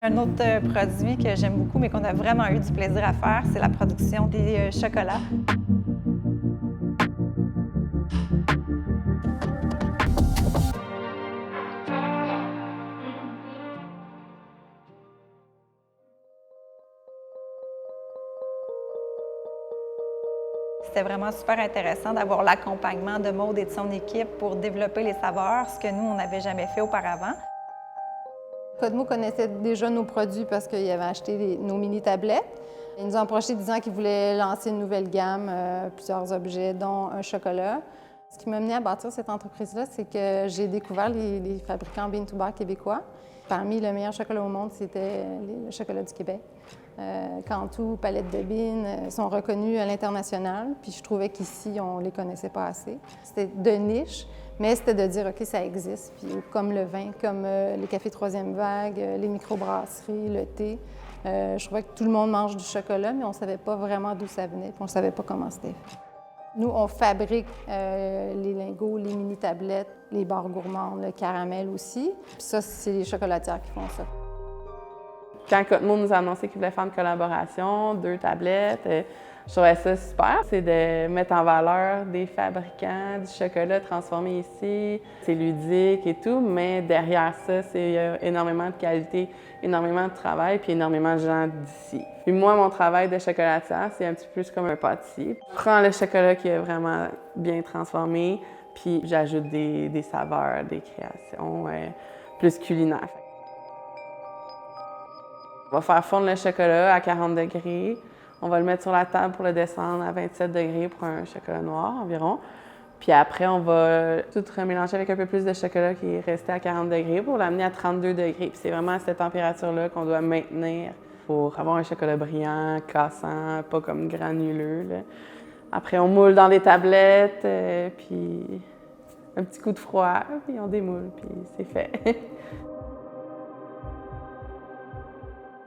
Un autre produit que j'aime beaucoup, mais qu'on a vraiment eu du plaisir à faire, c'est la production des chocolats. C'était vraiment super intéressant d'avoir l'accompagnement de Maude et de son équipe pour développer les saveurs, ce que nous, on n'avait jamais fait auparavant. Codemo connaissait déjà nos produits parce qu'ils avaient acheté nos mini-tablettes. Ils nous ont approchés disant qu'ils voulaient lancer une nouvelle gamme, plusieurs objets, dont un chocolat. Ce qui m'a mené à bâtir cette entreprise-là, c'est que j'ai découvert les fabricants bean-to-bar québécois. Parmi le meilleur chocolat au monde, c'était le chocolat du Québec. Cantu, Palette de Bean sont reconnus à l'international, puis je trouvais qu'ici, on ne les connaissait pas assez. C'était de niche, mais c'était de dire, OK, ça existe, puis comme le vin, comme les cafés troisième vague, les microbrasseries, le thé. Je trouvais que tout le monde mange du chocolat, mais on ne savait pas vraiment d'où ça venait, puis on ne savait pas comment c'était fait. Nous, on fabrique les lingots, les mini-tablettes, les barres gourmandes, le caramel aussi. Puis ça, c'est les chocolatières qui font ça. Quand Codemo nous a annoncé qu'il voulait faire une collaboration, 2 tablettes, je trouvais ça super. C'est de mettre en valeur des fabricants du chocolat transformé ici. C'est ludique et tout, mais derrière ça, c'est énormément de qualité, énormément de travail, puis énormément de gens d'ici. Puis moi, mon travail de chocolatière, c'est un petit peu plus comme un pâtissier. Je prends le chocolat qui est vraiment bien transformé, puis j'ajoute des saveurs, des créations plus culinaires. On va faire fondre le chocolat à 40 degrés. On va le mettre sur la table pour le descendre à 27 degrés pour un chocolat noir environ. Puis après, on va tout remélanger avec un peu plus de chocolat qui est resté à 40 degrés pour l'amener à 32 degrés. Puis c'est vraiment à cette température-là qu'on doit maintenir pour avoir un chocolat brillant, cassant, pas comme granuleux, là. Après, on moule dans des tablettes, puis un petit coup de froid, puis on démoule, puis c'est fait.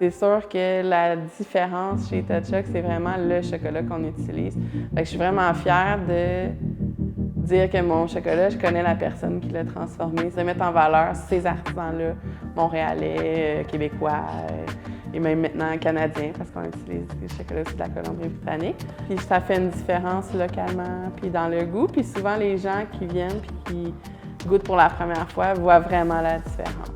C'est sûr que la différence chez TouchUp, c'est vraiment le chocolat qu'on utilise. Fait que je suis vraiment fière de dire que mon chocolat, je connais la personne qui l'a transformé, de mettre en valeur ces artisans-là, montréalais, québécois et même maintenant canadiens, parce qu'on utilise des chocolats aussi de la Colombie-Britannique. Puis ça fait une différence localement, puis dans le goût. Puis souvent, les gens qui viennent puis qui goûtent pour la première fois voient vraiment la différence.